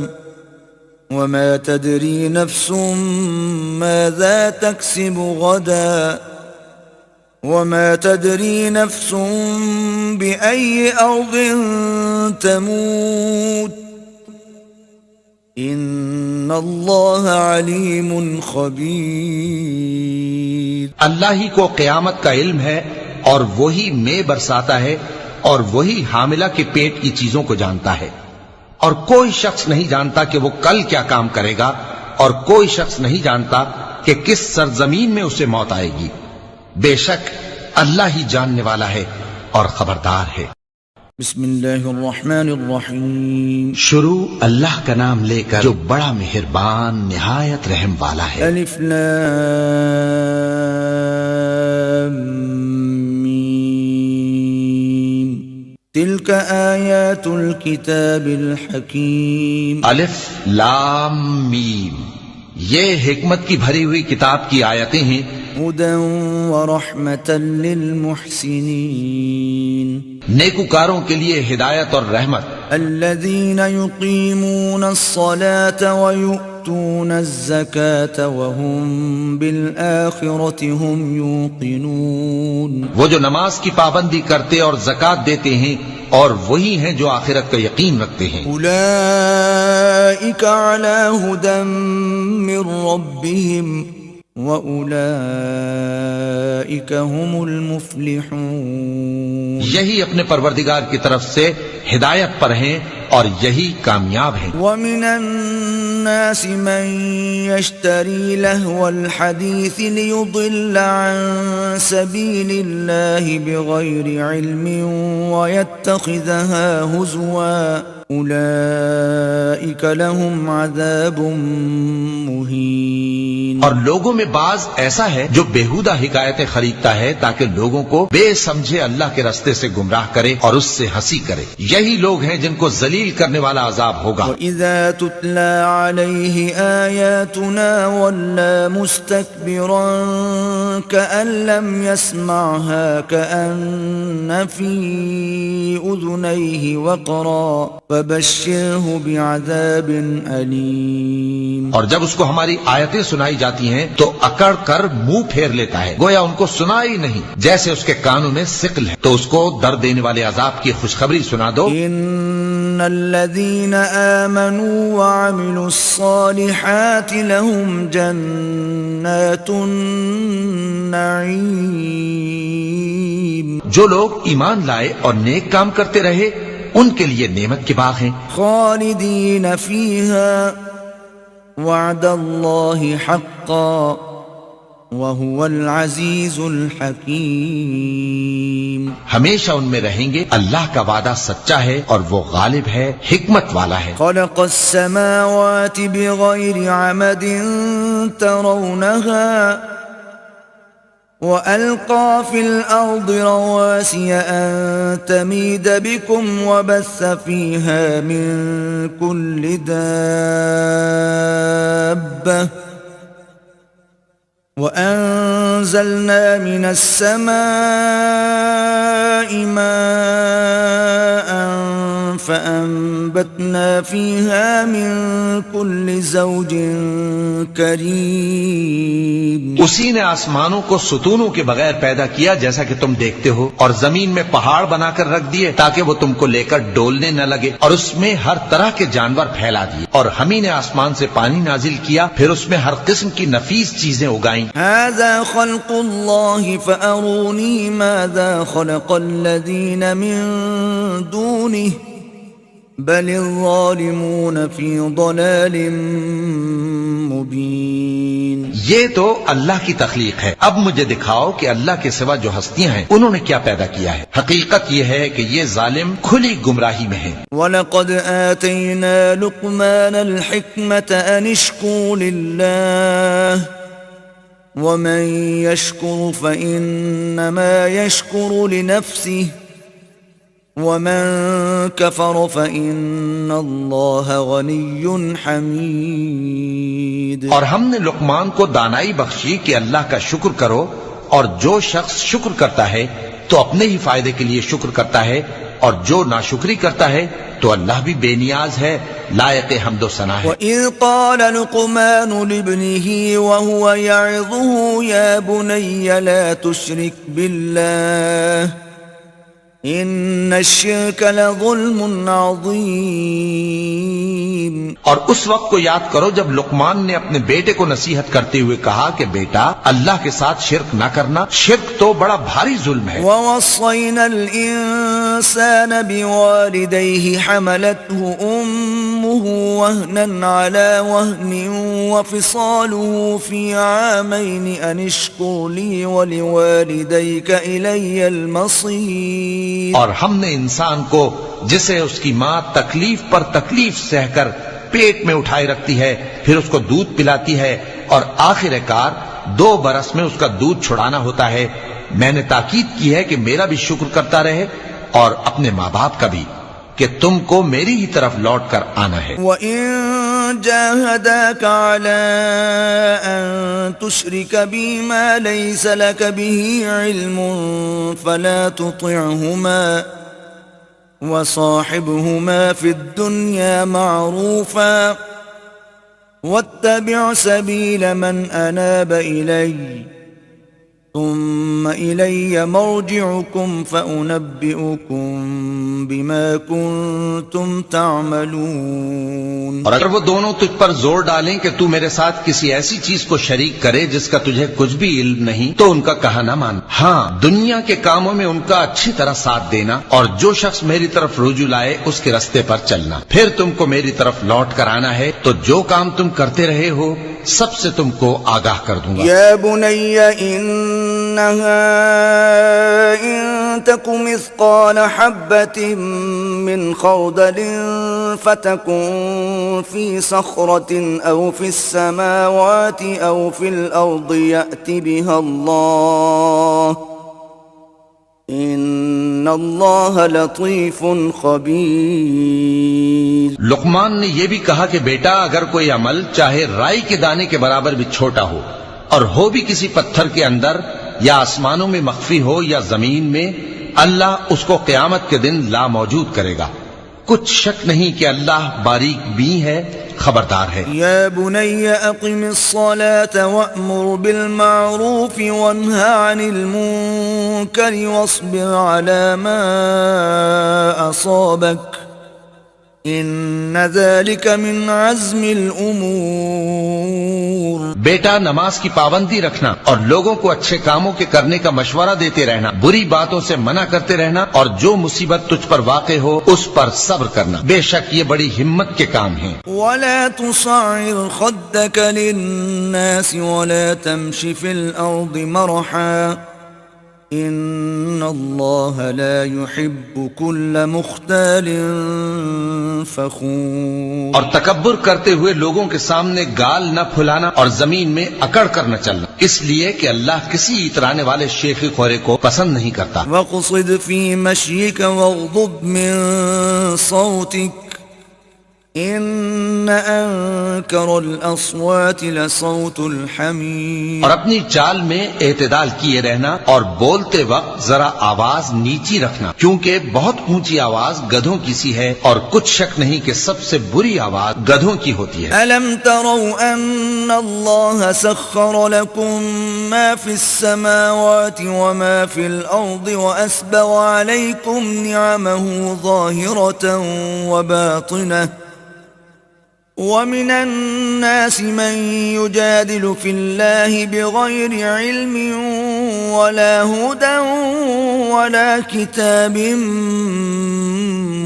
وما تدری نفس ماذا تکسب غدا وما تدری نفس بأي ارض تموت ان اللہ علیم خبیر۔ اللہ ہی کو قیامت کا علم ہے اور وہی مے برساتا ہے اور وہی حاملہ کے پیٹ کی چیزوں کو جانتا ہے، اور کوئی شخص نہیں جانتا کہ وہ کل کیا کام کرے گا، اور کوئی شخص نہیں جانتا کہ کس سرزمین میں اسے موت آئے گی، بے شک اللہ ہی جاننے والا ہے اور خبردار ہے۔ بسم اللہ الرحمن الرحیم۔ شروع اللہ کا نام لے کر جو بڑا مہربان نہایت رحم والا ہے۔ الف لام میم تلک آیات الکتاب الحکیم۔ الف لام میم، یہ حکمت کی بھری ہوئی کتاب کی آیتیں ہیں۔ ہدی ورحمۃ للمحسنین، نیکوکاروں کے لیے ہدایت اور رحمت۔ الذین یقیمون الصلاة ویؤتون الزکاة وهم بالآخرة هم یوقنون، وہ جو نماز کی پابندی کرتے اور زکوٰۃ دیتے ہیں اور وہی ہیں جو آخرت کا یقین رکھتے ہیں۔ اولئک علی ھدی من ربہم وَأُولَئِكَ هُمُ الْمُفْلِحُونَ، یہی اپنے پروردگار کی طرف سے ہدایت پر ہیں اور یہی کامیاب ہیں۔ وَمِنَ النَّاسِ مَن يَشْتَرِي لَهْوَ الْحَدِيثِ لِيُضِلَّ عَن سَبِيلِ اللَّهِ بِغَيْرِ عِلْمٍ وَيَتَّخِذَهَا هُزُوًا اولئک لہم عذاب مہین۔ اور لوگوں میں بعض ایسا ہے جو بیہودہ حکایتیں خریدتا ہے تاکہ لوگوں کو بے سمجھے اللہ کے راستے سے گمراہ کرے اور اس سے ہنسی کرے، یہی لوگ ہیں جن کو ذلیل کرنے والا عذاب ہوگا۔ وَإِذَا تُتْلَى عَلَيْهِ آيَاتُنَا وَلَّى مُسْتَكْبِرًا كَأَن لَّمْ يَسْمَعْهَا كَأَنَّ فِي أُذُنَيْهِ وَقْرًا فبشره بعذاب أليم۔ اور جب اس کو ہماری آیتیں سنائی جاتی ہیں تو اکڑ کر منہ پھیر لیتا ہے، گویا ان کو سنا ہی نہیں، جیسے اس کے کانوں میں ثقل ہے۔ تو اس کو درد دینے والے عذاب کی خوشخبری سنا دو۔ إن الذين آمنوا وعملوا الصالحات لهم جنات النعيم۔ جو لوگ ایمان لائے اور نیک کام کرتے رہے ان کے لیے نعمت کے باغ ہیں، خالدين فيها وعد الله حقا وهو العزيز الحكيم۔ ہمیشہ ان میں رہیں گے، اللہ کا وعدہ سچا ہے اور وہ غالب ہے، حکمت والا ہے۔ خلق السماوات بغير عمد ترونها وألقى في الأرض رواسي أن تميد بكم وبث فيها من كل دابة وأنزلنا من السماء ماء فأنبتنا فيها من كل زوج كريم۔ اسی نے آسمانوں کو ستونوں کے بغیر پیدا کیا جیسا کہ تم دیکھتے ہو، اور زمین میں پہاڑ بنا کر رکھ دیے تاکہ وہ تم کو لے کر ڈولنے نہ لگے، اور اس میں ہر طرح کے جانور پھیلا دیے، اور ہم ہی نے آسمان سے پانی نازل کیا، پھر اس میں ہر قسم کی نفیس چیزیں اگائیں۔ هذا خلق الله فأروني ماذا خلق الذين من دونه بل الظالمون في ضلال مبين۔ یہ تو اللہ کی تخلیق ہے، اب مجھے دکھاؤ کہ اللہ کے سوا جو ہستیاں ہیں انہوں نے کیا پیدا کیا ہے۔ حقیقت یہ ہے کہ یہ ظالم کھلی گمراہی میں ہیں۔ وَلَقَدْ آتَيْنَا لُقْمَانَ الْحِكْمَةَ أَنِ اشْكُرْ لِلَّهِ وَمَن يَشْكُرْ فَإِنَّمَا يَشْكُرُ لِنَفْسِهِ وَمَن كَفَرَ فَإِنَّ اللَّهَ غَنِيٌّ حَمِيدٌ۔ اور ہم نے لقمان کو دانائی بخشی کہ اللہ کا شکر کرو، اور جو شخص شکر کرتا ہے تو اپنے ہی فائدے کے لیے شکر کرتا ہے، اور جو ناشکری کرتا ہے تو اللہ بھی بے نیاز ہے، لائق حمد و ثنا ہے۔ وَإِذْ قَالَ لُقْمَانُ لِابْنِهِ وَهُوَ يَعِظُهُ يَا بُنَيَّ لَا تُشْرِكْ بِاللَّهِ إِنَّ الشِّرْكَ لَظُلْمٌ عَظِيمٌ۔ اور اس وقت کو یاد کرو جب لقمان نے اپنے بیٹے کو نصیحت کرتے ہوئے کہا کہ بیٹا اللہ کے ساتھ شرک نہ کرنا، شرک تو بڑا بھاری ظلم ہے۔ وَوَصَّيْنَا الْإِنسَانَ بِوَالِدَيْهِ حَمَلَتْهُ أُمُّهُ وَهْنًا عَلَى وَهْنٍ وَفِصَالُهُ فِي عَامَيْنِ أَنِ اشْكُرْ لِي وَلِوَالِدَيْكَ إِلَيَّ الْمَصِيرُ۔ اور ہم نے انسان کو جسے اس کی ماں تکلیف پر تکلیف سہ کر پیٹ میں اٹھائے رکھتی ہے، پھر اس کو دودھ پلاتی ہے، اور آخر کار 2 برس میں اس کا دودھ چھڑانا ہوتا ہے، میں نے تاکید کی ہے کہ میرا بھی شکر کرتا رہے اور اپنے ماں باپ کا بھی، کہ تم کو میری ہی طرف لوٹ کر آنا ہے۔ وَإِن جَاهَدَاكَ عَلَىٰ أَن تُشْرِكَ بِي مَا لَيْسَ لَكَ بِهِ عِلْمٌ فَلَا تُطِعْهُمَا وَصَاحِبْهُمَا فِي الدُّنْيَا مَعْرُوفًا وَاتَّبِعْ سَبِيلَ مَنْ أَنَابَ إِلَيَّ ثُمَّ إِلَيَّ مَرْجِعُكُمْ فَأُنَبِّئُكُمْ بِمَا كُنْتُمْ تَعْمَلُونَ۔ اور اگر وہ دونوں تجھ پر زور ڈالیں کہ تو میرے ساتھ کسی ایسی چیز کو شریک کرے جس کا تجھے کچھ بھی علم نہیں، تو ان کا کہا نہ مان، ہاں دنیا کے کاموں میں ان کا اچھی طرح ساتھ دینا، اور جو شخص میری طرف رجوع لائے اس کے رستے پر چلنا، پھر تم کو میری طرف لوٹ کر آنا ہے، تو جو کام تم کرتے رہے ہو سب سے تم کو آگاہ کر دوں گا۔ یا بنی انہا ان تک مثقال حبۃ من خردل فتکن فی صخرۃ او فی السماوات او فی الارض یأت بها اللہ ان اللہ لطیف خبیر۔ لقمان نے یہ بھی کہا کہ بیٹا اگر کوئی عمل چاہے رائی کے دانے کے برابر بھی چھوٹا ہو، اور ہو بھی کسی پتھر کے اندر یا آسمانوں میں مخفی ہو یا زمین میں، اللہ اس کو قیامت کے دن لا موجود کرے گا، کچھ شک نہیں کہ اللہ باریک بین ہے، خبردار ہے۔ يا بني أقم الصلاة وأمر بالمعروف وانهى عن المنكر واصبر على ما أصابك إن ذلك من عزم الأمور۔ بیٹا نماز کی پابندی رکھنا اور لوگوں کو اچھے کاموں کے کرنے کا مشورہ دیتے رہنا، بری باتوں سے منع کرتے رہنا، اور جو مصیبت تجھ پر واقع ہو اس پر صبر کرنا، بے شک یہ بڑی ہمت کے کام ہیں۔ ولا تصعر خدك للناس ولا تمش في الأرض مرحا إن الله لا يحب كل مختال فخور۔ اور تکبر کرتے ہوئے لوگوں کے سامنے گال نہ پھلانا اور زمین میں اکڑ کر نہ چلنا، اس لیے کہ اللہ کسی اترانے والے شیخی خورے کو پسند نہیں کرتا۔ وَاقْصِدْ فِي مَشْيِكَ وَاغْضُضْ مِنْ صَوْتِكَ إِنَّ أَنكَرَ الْأَصْوَاتِ لَصَوْتُ الْحَمِيرِ۔ اور اپنی چال میں اعتدال کیے رہنا اور بولتے وقت ذرا آواز نیچی رکھنا، کیونکہ بہت اونچی آواز گدھوں کی سی ہے، اور کچھ شک نہیں کہ سب سے بری آواز گدھوں کی ہوتی ہے۔ أَلَمْ تَرَوْا أَنَّ اللَّهَ سَخَّرَ لَكُم مَّا فِي السَّمَاوَاتِ وَمَا فِي الْأَرْضِ وَأَسْبَغَ عَلَيْكُمْ نِعَمَهُ ظَاهِرَةً وَبَاطِنَةً وَمِنَ النَّاسِ مَن يُجَادِلُ فِي اللَّهِ بِغَيْرِ عِلْمٍ وَلَا هُدًى وَلَا كِتَابٍ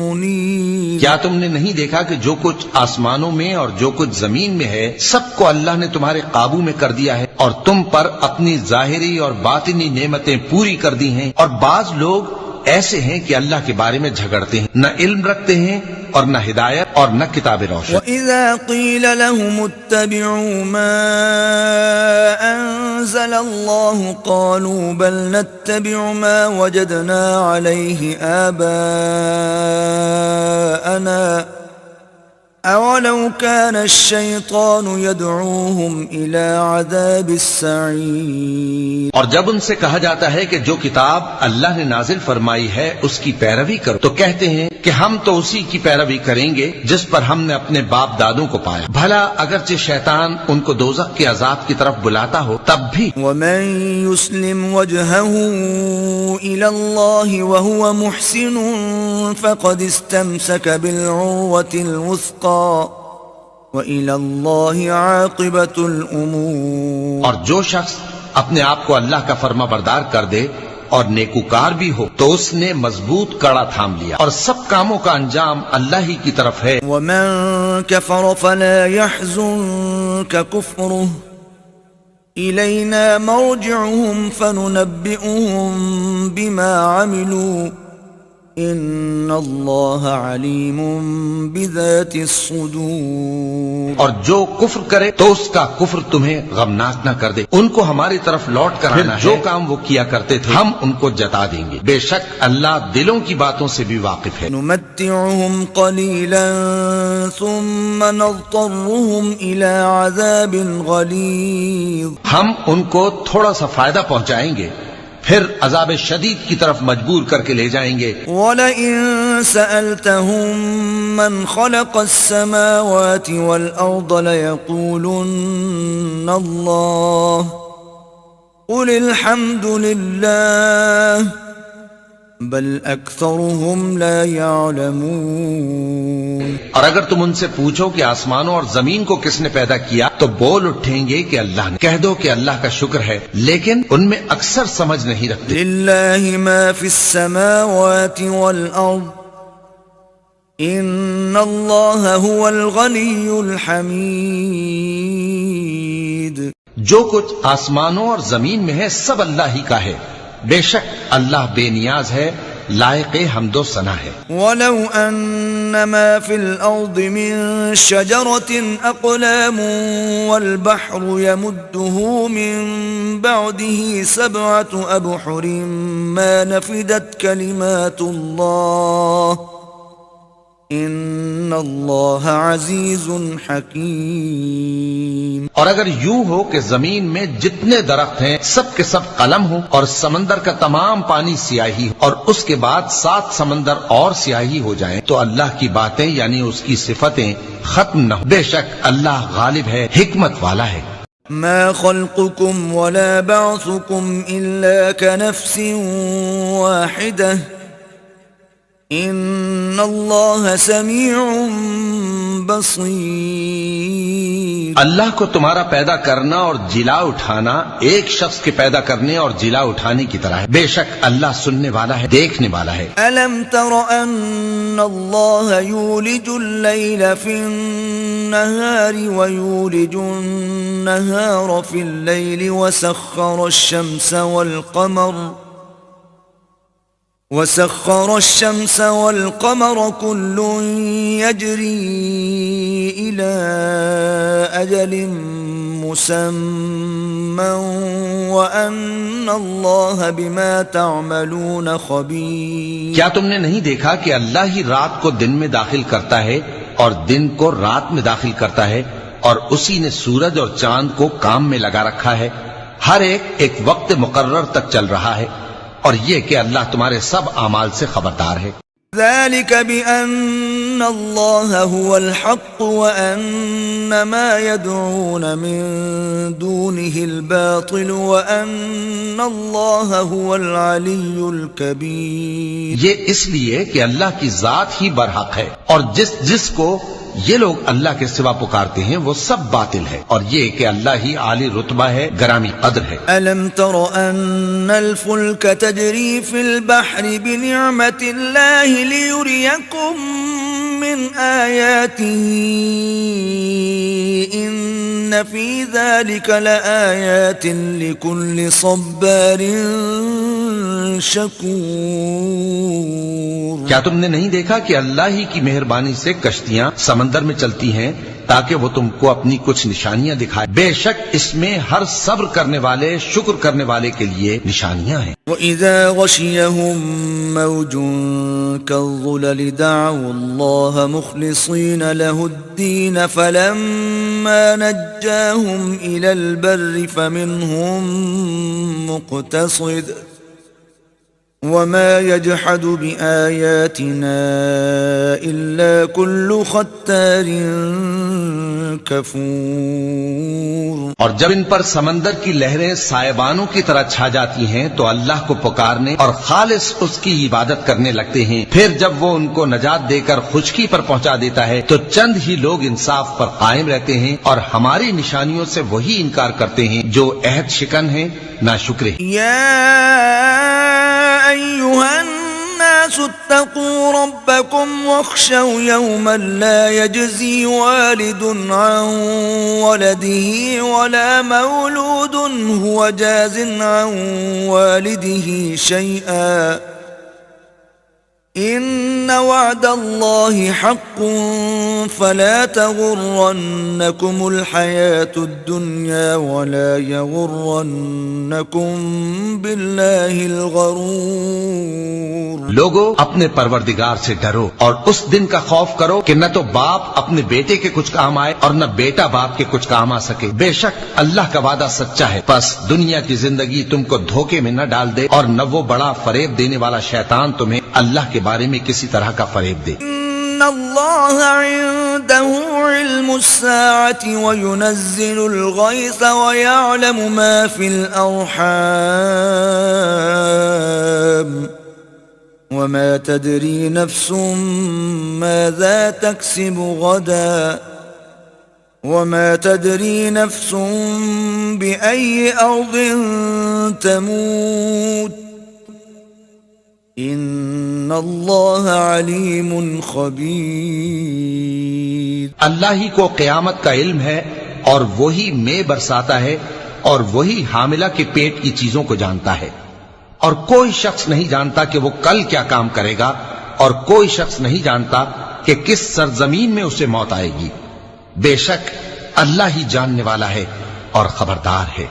مُنِيرٍ۔ کیا تم نے نہیں دیکھا کہ جو کچھ آسمانوں میں اور جو کچھ زمین میں ہے سب کو اللہ نے تمہارے قابو میں کر دیا ہے، اور تم پر اپنی ظاہری اور باطنی نعمتیں پوری کر دی ہیں، اور بعض لوگ ایسے ہیں کہ اللہ کے بارے میں جھگڑتے ہیں، نہ علم رکھتے ہیں اور نہ ہدایت اور نہ کتاب روشن۔ وَإِذَا قِيلَ لَهُمُ اتَّبِعُوا مَا أَنزَلَ اللَّهُ قَالُوا بَلْ نَتَّبِعُ مَا وَجَدْنَا عَلَيْهِ آبَاءَنَا أَوَلَوْ كَانَ الشَّيْطَانُ يَدْعُوهُمْ إِلَى عَذَابِ السَّعِيرِ۔ اور جب ان سے کہا جاتا ہے کہ جو کتاب اللہ نے نازل فرمائی ہے اس کی پیروی کرو، تو کہتے ہیں کہ ہم تو اسی کی پیروی کریں گے جس پر ہم نے اپنے باپ دادوں کو پایا، بھلا اگرچہ شیطان ان کو دوزخ کے عذاب کی طرف بلاتا ہو تب بھی۔ وَمَن يُسْلِمْ وَجْهَهُ إِلَى اللَّهِ وَهُوَ مُحْسِنٌ فَقَدِ اسْتَمْسَكَ بِالْعُرْوَةِ الْوُثْقَىٰ وَإِلَى اللَّهِ عَاقِبَةُ الْأُمُورِ۔ اور جو شخص اپنے آپ کو اللہ کا فرما بردار کر دے اور نیکوکار بھی ہو تو اس نے مضبوط کڑا تھام لیا، اور سب کاموں کا انجام اللہ ہی کی طرف ہے۔ وَمَن كَفَرَ فَلَا يَحْزُنكَ كُفْرُهُ إِلَيْنَا مَرْجِعُهُمْ فَنُنَبِّئُهُم بِمَا عَمِلُوا إِنَّ اللَّهَ عَلِيمٌ بِذَاتِ الصُّدُورِ۔ اور جو کفر کرے تو اس کا کفر تمہیں غمناک نہ کر دے، ان کو ہماری طرف لوٹ کر آنا ہے، جو کام وہ کیا کرتے تھے ہم ان کو جتا دیں گے، بے شک اللہ دلوں کی باتوں سے بھی واقف ہے۔ نُمَتِّعُهُمْ قَلِيلًا ثُمَّ نَضْطَرُّهُمْ إِلَى عَذَابٍ غَلِيظٍ۔ ہم ان کو تھوڑا سا فائدہ پہنچائیں گے، پھر عذاب شدید کی طرف مجبور کر کے لے جائیں گے۔ وَلَئِن سَأَلْتَهُم مَّنْ خَلَقَ السَّمَاوَاتِ وَالْأَرْضَ لَيَقُولُنَّ اللَّهُ قُلِ الْحَمْدُ لِلَّهِ بَلْ أَكْثَرُهُمْ لَا يَعْلَمُونَ۔ اور اگر تم ان سے پوچھو کہ آسمانوں اور زمین کو کس نے پیدا کیا تو بول اٹھیں گے کہ اللہ نے۔ کہہ دو کہ اللہ کا شکر ہے، لیکن ان میں اکثر سمجھ نہیں رکھتے۔ لِلَّهِ مَا فِي السَّمَاوَاتِ وَالْأَرْضِ إِنَّ اللَّهَ هُوَ الْغَنِيُّ الْحَمِيدُ۔ جو کچھ آسمانوں اور زمین میں ہے سب اللہ ہی کا ہے، بے شک اللہ بے نیاز ہے، لائق حمد و ثنا ہے۔ وَلَوْ أَنَّ مَا فِي الْأَرْضِ مِن شَجَرَةٍ أَقْلَامٌ وَالْبَحْرُ يَمُدُّهُ مِن بَعْدِهِ سَبْعَةُ أَبْحُرٍ مَا نَفِدَتْ كَلِمَاتُ اللَّهِ ان اللہ عزیز حکیم۔ اور اگر یوں ہو کہ زمین میں جتنے درخت ہیں سب کے سب قلم ہو اور سمندر کا تمام پانی سیاہی ہو اور اس کے بعد 7 سمندر اور سیاہی ہو جائیں تو اللہ کی باتیں یعنی اس کی صفتیں ختم نہ ہو۔ بے شک اللہ غالب ہے، حکمت والا ہے۔ ما خلقكم ولا بعثكم الا كنفس واحدة ان اللہ سمیع بصیر۔ اللہ کو تمہارا پیدا کرنا اور جلا اٹھانا ایک شخص کے پیدا کرنے اور جلا اٹھانے کی طرح ہے، بے شک اللہ سننے والا ہے، دیکھنے والا ہے۔ ألم تر أن الله يولج الليل في النهار ويولج النهار في الليل وسخر الشمس والقمر كل يجري إلى أجل مسمى وأن الله بما تعملون خبير۔ کیا تم نے نہیں دیکھا کہ اللہ ہی رات کو دن میں داخل کرتا ہے اور دن کو رات میں داخل کرتا ہے، اور اسی نے سورج اور چاند کو کام میں لگا رکھا ہے، ہر ایک وقت مقرر تک چل رہا ہے، اور یہ کہ اللہ تمہارے سب اعمال سے خبردار ہے۔ ذلك بأن الله هو الحق وأن ما يدعون من دونه الباطل وأن الله هو العلي الكبير۔ یہ اس لیے کہ اللہ کی ذات ہی برحق ہے، اور جس کو یہ لوگ اللہ کے سوا پکارتے ہیں وہ سب باطل ہے، اور یہ کہ اللہ ہی عالی رتبہ ہے، گرامی قدر ہے۔ ألم تر أن الفلك تجري في البحر بنعمة الله ليريكم من آياته إن في ذلك لآيات لكل صبار شکور۔ کیا تم نے نہیں دیکھا کہ اللہ ہی کی مہربانی سے کشتیاں سمندر میں چلتی ہیں تاکہ وہ تم کو اپنی کچھ نشانیاں دکھائے، بے شک اس میں ہر صبر کرنے والے، شکر کرنے والے کے لیے نشانیاں ہیں۔ وَإِذَا غَشِيَهُم مَّوْجٌ كَالظُّلَلِ دَعَوُا اللَّهَ مُخْلِصِينَ لَهُ الدِّينَ فَلَمَّا نَجَّاهُمْ إِلَى الْبَرِّ فَمِنْهُم مُّقْتَصِدٌ وَمَا يَجْحَدُ بِآيَاتِنَا إِلَّا كُلُّ خَتَّارٍ كَفُورٍ۔ اور جب ان پر سمندر کی لہریں سائبانوں کی طرح چھا جاتی ہیں تو اللہ کو پکارنے اور خالص اس کی عبادت کرنے لگتے ہیں، پھر جب وہ ان کو نجات دے کر خشکی پر پہنچا دیتا ہے تو چند ہی لوگ انصاف پر قائم رہتے ہیں، اور ہماری نشانیوں سے وہی انکار کرتے ہیں جو عہد شکن ہیں، ناشکر ہیں۔ أيها الناس اتقوا ربكم واخشوا يوما لا يجزي والد عن ولده ولا مولود هو جاز عن والده شيئا إن وعد الله حق فلا تغرنكم الحياة الدنيا ولا يغرنكم بالله الغرور۔ لوگو اپنے پروردگار سے ڈرو اور اس دن کا خوف کرو کہ نہ تو باپ اپنے بیٹے کے کچھ کام آئے اور نہ بیٹا باپ کے کچھ کام آ سکے، بے شک اللہ کا وعدہ سچا ہے، پس دنیا کی زندگی تم کو دھوکے میں نہ ڈال دے اور نہ وہ بڑا فریب دینے والا شیطان تمہیں اللہ کے بارے میں کسی طرح کا فریب دے۔ ان اللہ عنده علم الساعة وينزل الغيث ويعلم ما في الأرحام وما تدري نفس ماذا تكسب غدا وما تدري نفس بأي أرض تموت ان اللہ علیم خبیر۔ اللہ ہی کو قیامت کا علم ہے اور وہی میں برساتا ہے اور وہی حاملہ کے پیٹ کی چیزوں کو جانتا ہے، اور کوئی شخص نہیں جانتا کہ وہ کل کیا کام کرے گا، اور کوئی شخص نہیں جانتا کہ کس سرزمین میں اسے موت آئے گی، بے شک اللہ ہی جاننے والا ہے اور خبردار ہے۔